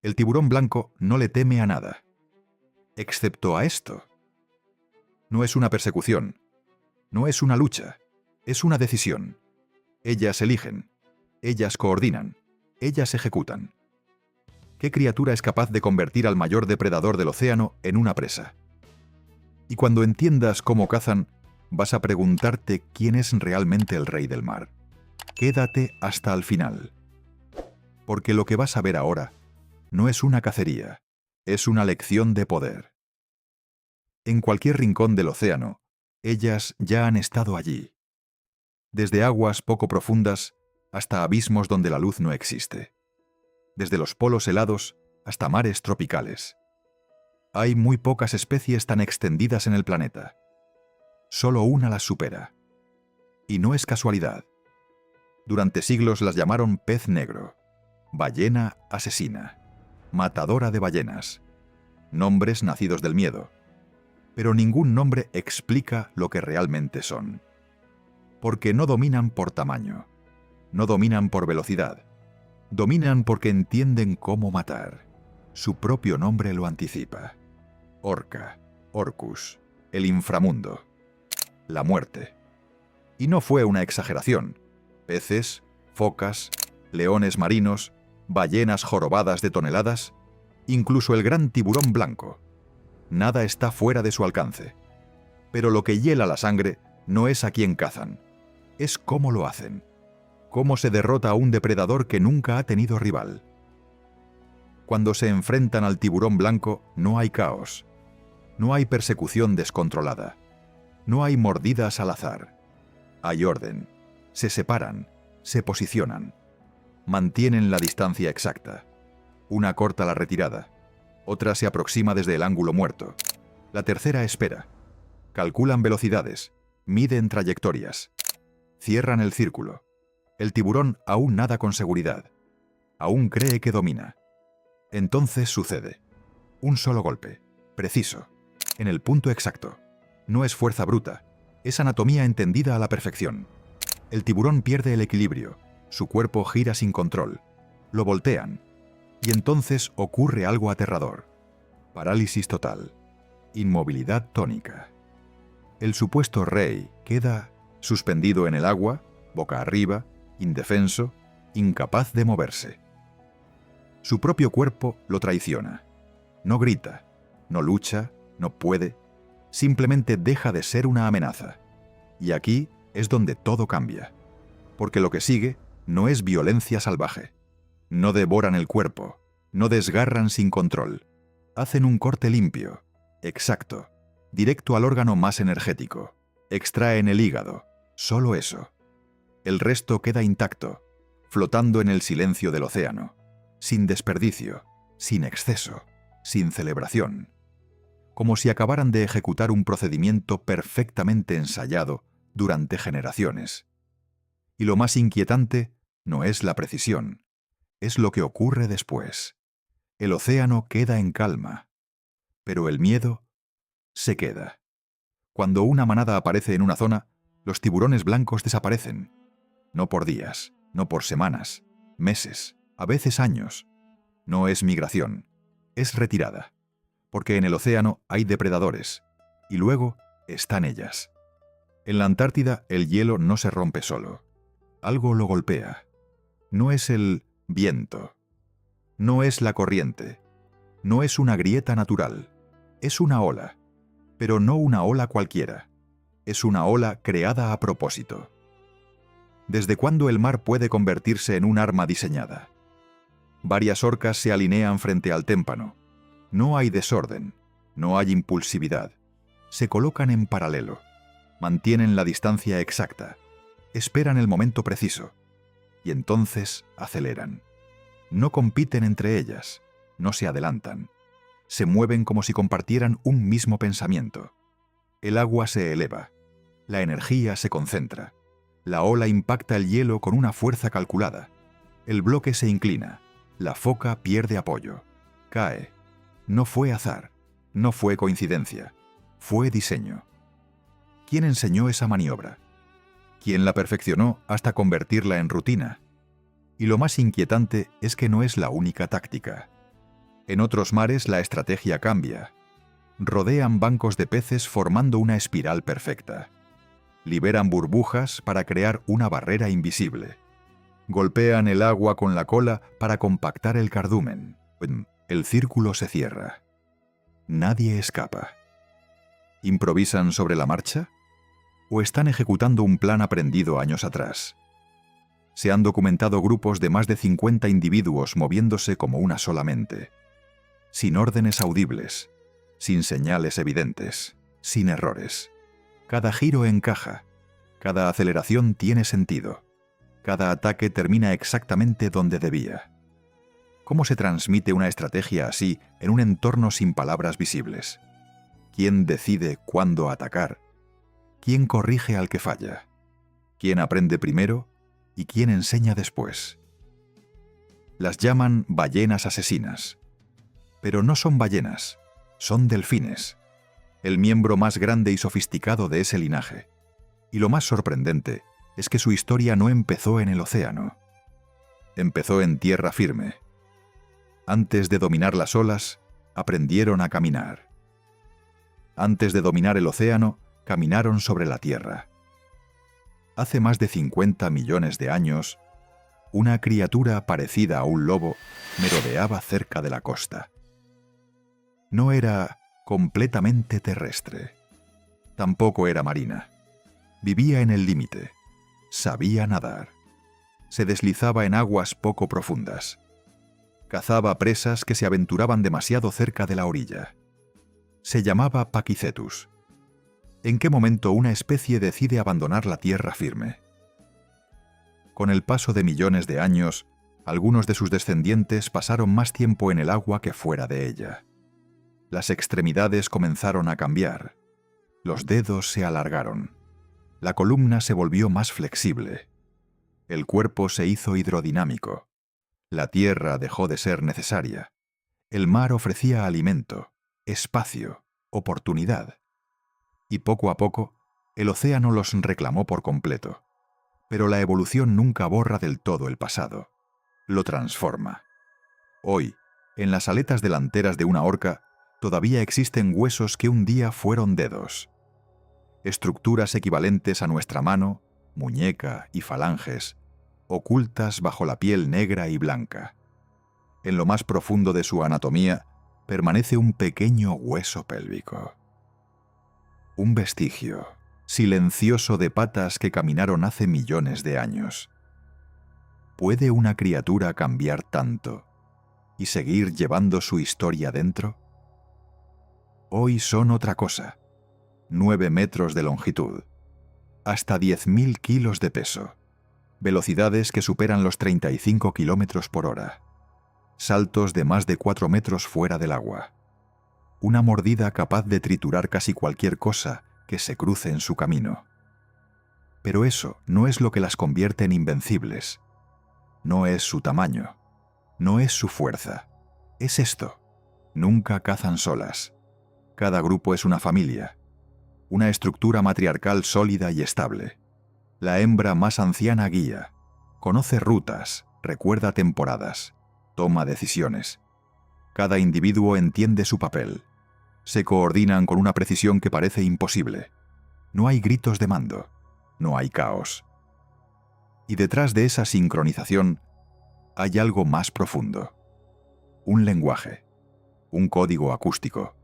El tiburón blanco no le teme a nada, excepto a esto. No es una persecución, no es una lucha, es una decisión. Ellas eligen, ellas coordinan, ellas ejecutan. ¿Qué criatura es capaz de convertir al mayor depredador del océano en una presa? Y cuando entiendas cómo cazan, vas a preguntarte quién es realmente el rey del mar. Quédate hasta el final. Porque lo que vas a ver ahora no es una cacería, es una lección de poder. En cualquier rincón del océano, ellas ya han estado allí. Desde aguas poco profundas hasta abismos donde la luz no existe. Desde los polos helados hasta mares tropicales. Hay muy pocas especies tan extendidas en el planeta. Solo una las supera. Y no es casualidad. Durante siglos las llamaron pez negro, ballena asesina, matadora de ballenas. Nombres nacidos del miedo. Pero ningún nombre explica lo que realmente son. Porque no dominan por tamaño, no dominan por velocidad, dominan porque entienden cómo matar. Su propio nombre lo anticipa. Orca, Orcus, el inframundo, la muerte. Y no fue una exageración. Peces, focas, leones marinos, ballenas jorobadas de toneladas, incluso el gran tiburón blanco. Nada está fuera de su alcance. Pero lo que hiela la sangre no es a quién cazan, es cómo lo hacen. Cómo se derrota a un depredador que nunca ha tenido rival. Cuando se enfrentan al tiburón blanco, no hay caos. No hay persecución descontrolada. No hay mordidas al azar. Hay orden. Se separan, se posicionan. Mantienen la distancia exacta. Una corta la retirada. Otra se aproxima desde el ángulo muerto. La tercera espera. Calculan velocidades. Miden trayectorias. Cierran el círculo. El tiburón aún nada con seguridad. Aún cree que domina. Entonces sucede. Un solo golpe. Preciso. En el punto exacto. No es fuerza bruta. Es anatomía entendida a la perfección. El tiburón pierde el equilibrio. Su cuerpo gira sin control. Lo voltean. Y entonces ocurre algo aterrador. Parálisis total. Inmovilidad tónica. El supuesto rey queda suspendido en el agua, boca arriba, indefenso, incapaz de moverse. Su propio cuerpo lo traiciona. No grita, no lucha, no puede, simplemente deja de ser una amenaza. Y aquí es donde todo cambia. Porque lo que sigue no es violencia salvaje. No devoran el cuerpo, no desgarran sin control. Hacen un corte limpio, exacto, directo al órgano más energético. Extraen el hígado, solo eso. El resto queda intacto, flotando en el silencio del océano, sin desperdicio, sin exceso, sin celebración. Como si acabaran de ejecutar un procedimiento perfectamente ensayado durante generaciones. Y lo más inquietante no es la precisión, es lo que ocurre después. El océano queda en calma, pero el miedo se queda. Cuando una manada aparece en una zona, los tiburones blancos desaparecen. No por días, no por semanas, meses, a veces años. No es migración, es retirada. Porque en el océano hay depredadores, y luego están ellas. En la Antártida el hielo no se rompe solo. Algo lo golpea. No es el viento. No es la corriente. No es una grieta natural. Es una ola. Pero no una ola cualquiera. Es una ola creada a propósito. ¿Desde cuándo el mar puede convertirse en un arma diseñada? Varias orcas se alinean frente al témpano. No hay desorden, no hay impulsividad. Se colocan en paralelo. Mantienen la distancia exacta. Esperan el momento preciso. Y entonces aceleran. No compiten entre ellas. No se adelantan. Se mueven como si compartieran un mismo pensamiento. El agua se eleva. La energía se concentra. La ola impacta el hielo con una fuerza calculada. El bloque se inclina. La foca pierde apoyo. Cae. No fue azar. No fue coincidencia. Fue diseño. ¿Quién enseñó esa maniobra? ¿Quién la perfeccionó hasta convertirla en rutina? Y lo más inquietante es que no es la única táctica. En otros mares la estrategia cambia. Rodean bancos de peces formando una espiral perfecta. Liberan burbujas para crear una barrera invisible. Golpean el agua con la cola para compactar el cardumen. El círculo se cierra. Nadie escapa. ¿Improvisan sobre la marcha? ¿O están ejecutando un plan aprendido años atrás? Se han documentado grupos de más de 50 individuos moviéndose como una sola mente, sin órdenes audibles, sin señales evidentes, sin errores. Cada giro encaja, cada aceleración tiene sentido, cada ataque termina exactamente donde debía. ¿Cómo se transmite una estrategia así en un entorno sin palabras visibles? ¿Quién decide cuándo atacar? ¿Quién corrige al que falla? ¿Quién aprende primero y quién enseña después? Las llaman ballenas asesinas. Pero no son ballenas, son delfines, el miembro más grande y sofisticado de ese linaje. Y lo más sorprendente es que su historia no empezó en el océano. Empezó en tierra firme. Antes de dominar las olas, aprendieron a caminar. Antes de dominar el océano, caminaron sobre la tierra. Hace más de 50 millones de años, una criatura parecida a un lobo merodeaba cerca de la costa. No era completamente terrestre. Tampoco era marina. Vivía en el límite. Sabía nadar. Se deslizaba en aguas poco profundas. Cazaba presas que se aventuraban demasiado cerca de la orilla. Se llamaba Paquicetus. ¿En qué momento una especie decide abandonar la tierra firme? Con el paso de millones de años, algunos de sus descendientes pasaron más tiempo en el agua que fuera de ella. Las extremidades comenzaron a cambiar. Los dedos se alargaron. La columna se volvió más flexible. El cuerpo se hizo hidrodinámico. La tierra dejó de ser necesaria. El mar ofrecía alimento, espacio, oportunidad. Y poco a poco, el océano los reclamó por completo. Pero la evolución nunca borra del todo el pasado. Lo transforma. Hoy, en las aletas delanteras de una orca, todavía existen huesos que un día fueron dedos. Estructuras equivalentes a nuestra mano, muñeca y falanges, ocultas bajo la piel negra y blanca. En lo más profundo de su anatomía, permanece un pequeño hueso pélvico. Un vestigio, silencioso de patas que caminaron hace millones de años. ¿Puede una criatura cambiar tanto y seguir llevando su historia dentro? Hoy son otra cosa. 9 metros de longitud, hasta 10.000 kilos de peso, velocidades que superan los 35 kilómetros por hora, saltos de más de 4 metros fuera del agua, una mordida capaz de triturar casi cualquier cosa que se cruce en su camino. Pero eso no es lo que las convierte en invencibles. No es su tamaño, no es su fuerza, es esto. Nunca cazan solas. Cada grupo es una familia, una estructura matriarcal sólida y estable. La hembra más anciana guía, conoce rutas, recuerda temporadas, toma decisiones. Cada individuo entiende su papel. Se coordinan con una precisión que parece imposible. No hay gritos de mando, no hay caos. Y detrás de esa sincronización hay algo más profundo. Un lenguaje, un código acústico,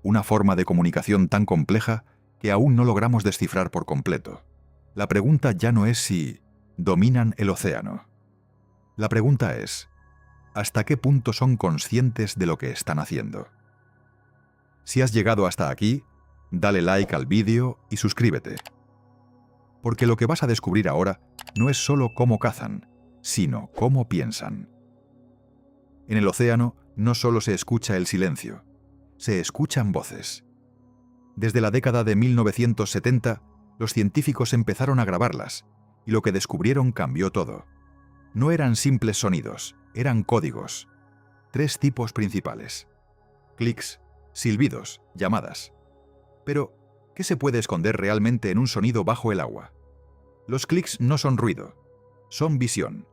una forma de comunicación tan compleja que aún no logramos descifrar por completo. La pregunta ya no es si dominan el océano. La pregunta es, ¿hasta qué punto son conscientes de lo que están haciendo? Si has llegado hasta aquí, dale like al vídeo y suscríbete. Porque lo que vas a descubrir ahora no es solo cómo cazan, sino cómo piensan. En el océano no solo se escucha el silencio, se escuchan voces. Desde la década de 1970, los científicos empezaron a grabarlas, y lo que descubrieron cambió todo. No eran simples sonidos, eran códigos. 3 tipos principales: clics, silbidos, llamadas. Pero, ¿qué se puede esconder realmente en un sonido bajo el agua? Los clics no son ruido, son visión.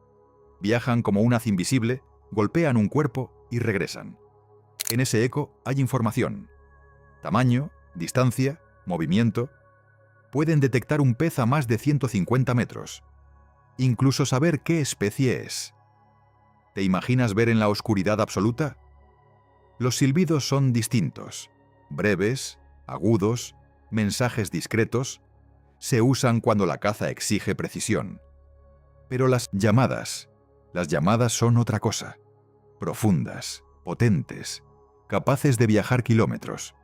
Viajan como un haz invisible, golpean un cuerpo y regresan. En ese eco hay información. Tamaño, distancia, movimiento. Pueden detectar un pez a más de 150 metros. Incluso saber qué especie es. ¿Te imaginas ver en la oscuridad absoluta? Los silbidos son distintos. Breves, agudos, mensajes discretos. Se usan cuando la caza exige precisión. Pero las llamadas son otra cosa. Profundas, potentes, capaces de viajar kilómetros,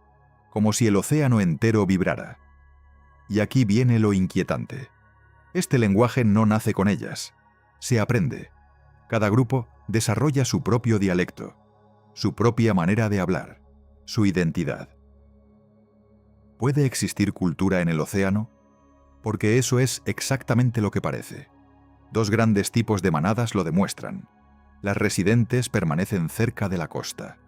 como si el océano entero vibrara. Y aquí viene lo inquietante. Este lenguaje no nace con ellas. Se aprende. Cada grupo desarrolla su propio dialecto, su propia manera de hablar, su identidad. ¿Puede existir cultura en el océano? Porque eso es exactamente lo que parece. Dos grandes tipos de manadas lo demuestran. Las residentes permanecen cerca de la costa.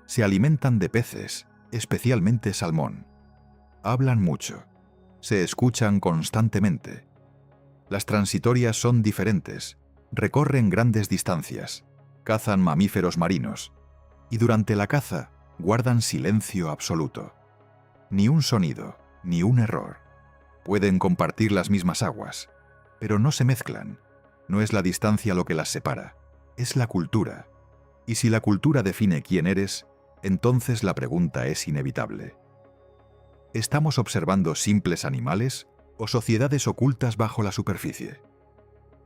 Se alimentan de peces, especialmente salmón. Hablan mucho. Se escuchan constantemente. Las transitorias son diferentes. Recorren grandes distancias. Cazan mamíferos marinos. Y durante la caza guardan silencio absoluto. Ni un sonido, ni un error. Pueden compartir las mismas aguas, pero no se mezclan. No es la distancia lo que las separa, es la cultura. Y si la cultura define quién eres, entonces la pregunta es inevitable. ¿Estamos observando simples animales o sociedades ocultas bajo la superficie?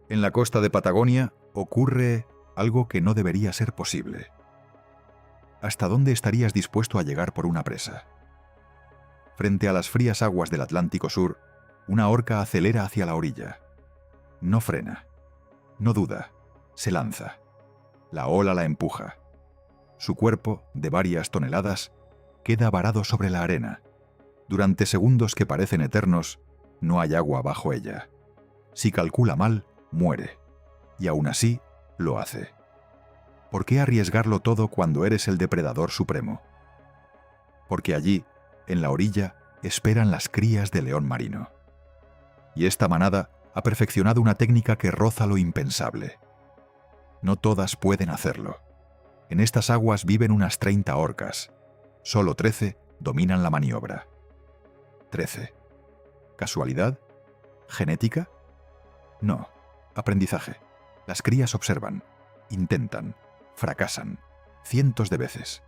En la costa de Patagonia ocurre algo que no debería ser posible. ¿Hasta dónde estarías dispuesto a llegar por una presa? Frente a las frías aguas del Atlántico Sur, una orca acelera hacia la orilla. No frena. No duda, se lanza. La ola la empuja. Su cuerpo, de varias toneladas, queda varado sobre la arena. Durante segundos que parecen eternos, no hay agua bajo ella. Si calcula mal, muere. Y aún así, lo hace. ¿Por qué arriesgarlo todo cuando eres el depredador supremo? Porque allí, en la orilla, esperan las crías de león marino. Y esta manada ha perfeccionado una técnica que roza lo impensable. No todas pueden hacerlo. En estas aguas viven unas 30 orcas. Solo 13 dominan la maniobra. 13. ¿Casualidad? ¿Genética? No. Aprendizaje. Las crías observan, intentan, fracasan, cientos de veces.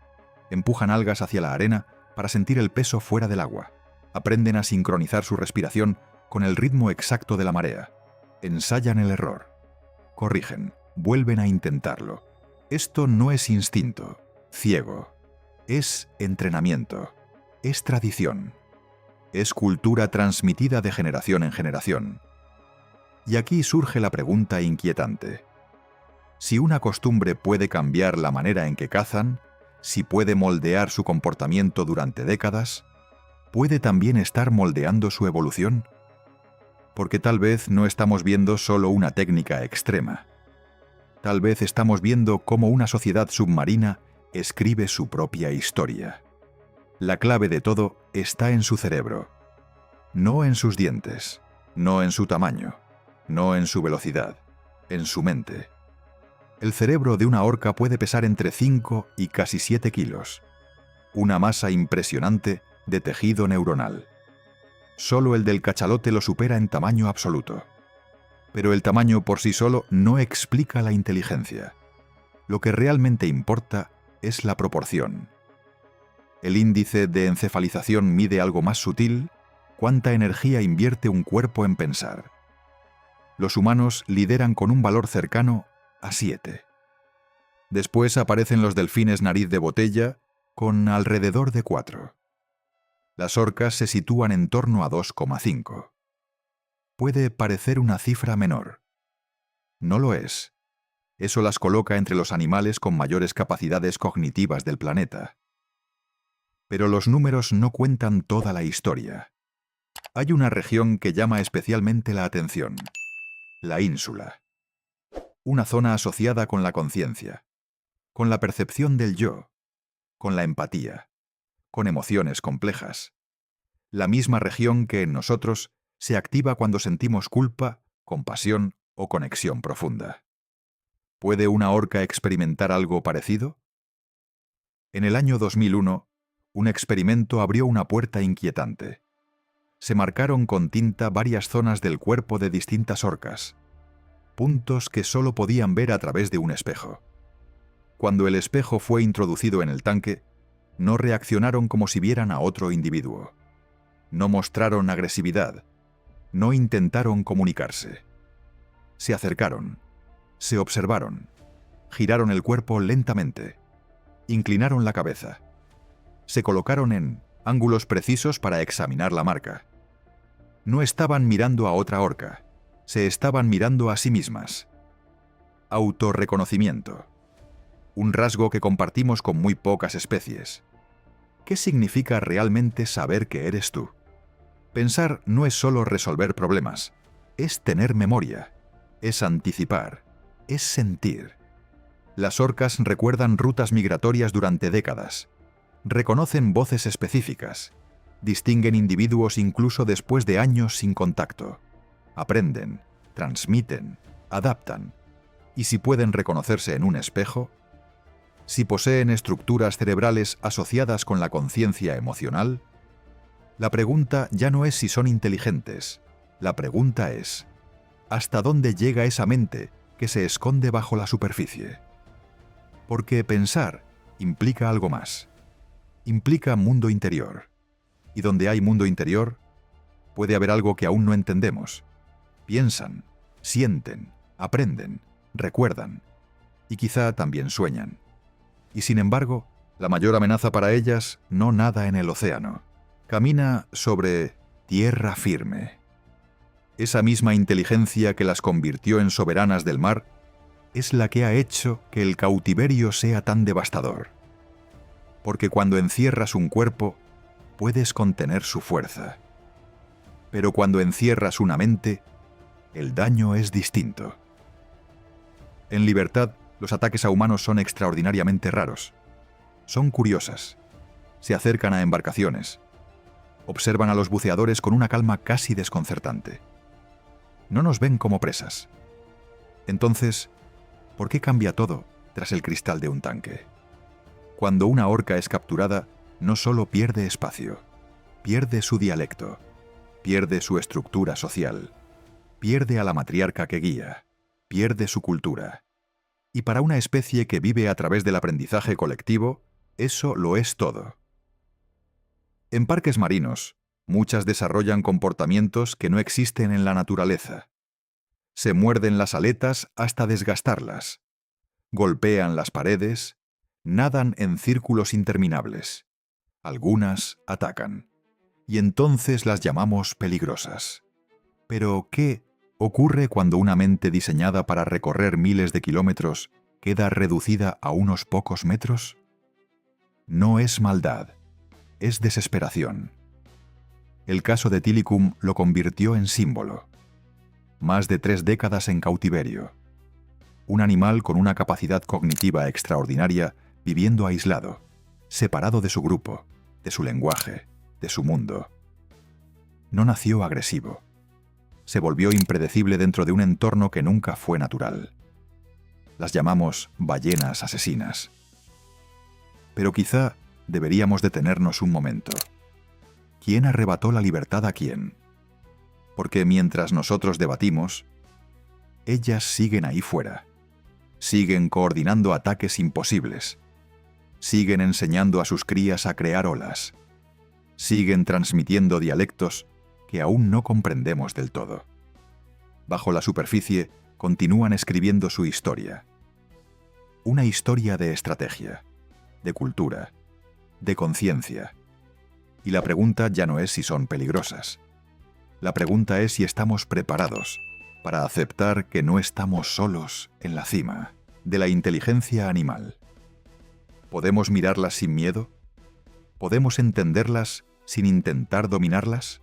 Empujan algas hacia la arena para sentir el peso fuera del agua. Aprenden a sincronizar su respiración con el ritmo exacto de la marea. Ensayan el error. Corrigen, vuelven a intentarlo. Esto no es instinto, ciego. Es entrenamiento. Es tradición. Es cultura transmitida de generación en generación. Y aquí surge la pregunta inquietante. Si una costumbre puede cambiar la manera en que cazan, si puede moldear su comportamiento durante décadas, ¿puede también estar moldeando su evolución? Porque tal vez no estamos viendo solo una técnica extrema. Tal vez estamos viendo cómo una sociedad submarina escribe su propia historia. La clave de todo está en su cerebro. No en sus dientes, no en su tamaño, no en su velocidad, en su mente. El cerebro de una orca puede pesar entre 5 y casi 7 kilos. Una masa impresionante de tejido neuronal. Solo el del cachalote lo supera en tamaño absoluto. Pero el tamaño por sí solo no explica la inteligencia. Lo que realmente importa es la proporción. El índice de encefalización mide algo más sutil: cuánta energía invierte un cuerpo en pensar. Los humanos lideran con un valor cercano a 7. Después aparecen los delfines nariz de botella, con alrededor de 4. Las orcas se sitúan en torno a 2,5. Puede parecer una cifra menor. No lo es. Eso las coloca entre los animales con mayores capacidades cognitivas del planeta. Pero los números no cuentan toda la historia. Hay una región que llama especialmente la atención: la ínsula. Una zona asociada con la conciencia, con la percepción del yo, con la empatía, con emociones complejas. La misma región que en nosotros se activa cuando sentimos culpa, compasión o conexión profunda. ¿Puede una orca experimentar algo parecido? En el año 2001, un experimento abrió una puerta inquietante. Se marcaron con tinta varias zonas del cuerpo de distintas orcas, puntos que solo podían ver a través de un espejo. Cuando el espejo fue introducido en el tanque, no reaccionaron como si vieran a otro individuo. No mostraron agresividad, no intentaron comunicarse. Se acercaron, se observaron, giraron el cuerpo lentamente, inclinaron la cabeza, se colocaron en ángulos precisos para examinar la marca. No estaban mirando a otra orca, se estaban mirando a sí mismas. Autorreconocimiento. Un rasgo que compartimos con muy pocas especies. ¿Qué significa realmente saber que eres tú? Pensar no es solo resolver problemas, es tener memoria, es anticipar, es sentir. Las orcas recuerdan rutas migratorias durante décadas, reconocen voces específicas, distinguen individuos incluso después de años sin contacto, aprenden, transmiten, adaptan. Y si pueden reconocerse en un espejo, si poseen estructuras cerebrales asociadas con la conciencia emocional, la pregunta ya no es si son inteligentes, la pregunta es, ¿hasta dónde llega esa mente que se esconde bajo la superficie? Porque pensar implica algo más, implica mundo interior, y donde hay mundo interior, puede haber algo que aún no entendemos. Piensan, sienten, aprenden, recuerdan, y quizá también sueñan. Y sin embargo, la mayor amenaza para ellas no nada en el océano. Camina sobre tierra firme. Esa misma inteligencia que las convirtió en soberanas del mar es la que ha hecho que el cautiverio sea tan devastador. Porque cuando encierras un cuerpo, puedes contener su fuerza. Pero cuando encierras una mente, el daño es distinto. En libertad, los ataques a humanos son extraordinariamente raros. Son curiosas. Se acercan a embarcaciones. Observan a los buceadores con una calma casi desconcertante. No nos ven como presas. Entonces, ¿por qué cambia todo tras el cristal de un tanque? Cuando una orca es capturada, no solo pierde espacio, pierde su dialecto, pierde su estructura social, pierde a la matriarca que guía, pierde su cultura. Y para una especie que vive a través del aprendizaje colectivo, eso lo es todo. En parques marinos, muchas desarrollan comportamientos que no existen en la naturaleza. Se muerden las aletas hasta desgastarlas, golpean las paredes, nadan en círculos interminables. Algunas atacan, y entonces las llamamos peligrosas. Pero, ¿qué ocurre cuando una mente diseñada para recorrer miles de kilómetros queda reducida a unos pocos metros? No es maldad, es desesperación. El caso de Tilikum lo convirtió en símbolo. Más de 3 décadas en cautiverio. Un animal con una capacidad cognitiva extraordinaria viviendo aislado, separado de su grupo, de su lenguaje, de su mundo. No nació agresivo. Se volvió impredecible dentro de un entorno que nunca fue natural. Las llamamos ballenas asesinas. Pero quizá deberíamos detenernos un momento. ¿Quién arrebató la libertad a quién? Porque mientras nosotros debatimos, ellas siguen ahí fuera. Siguen coordinando ataques imposibles. Siguen enseñando a sus crías a crear olas. Siguen transmitiendo dialectos que aún no comprendemos del todo. Bajo la superficie, continúan escribiendo su historia. Una historia de estrategia, de cultura, de conciencia. Y la pregunta ya no es si son peligrosas. La pregunta es si estamos preparados para aceptar que no estamos solos en la cima de la inteligencia animal. ¿Podemos mirarlas sin miedo? ¿Podemos entenderlas sin intentar dominarlas?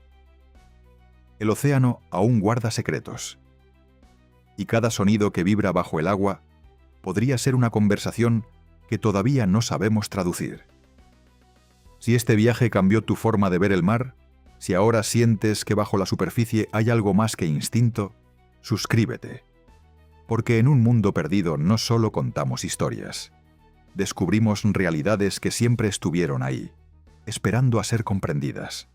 El océano aún guarda secretos. Y cada sonido que vibra bajo el agua podría ser una conversación que todavía no sabemos traducir. Si este viaje cambió tu forma de ver el mar, si ahora sientes que bajo la superficie hay algo más que instinto, suscríbete. Porque en un mundo perdido no solo contamos historias, descubrimos realidades que siempre estuvieron ahí, esperando a ser comprendidas.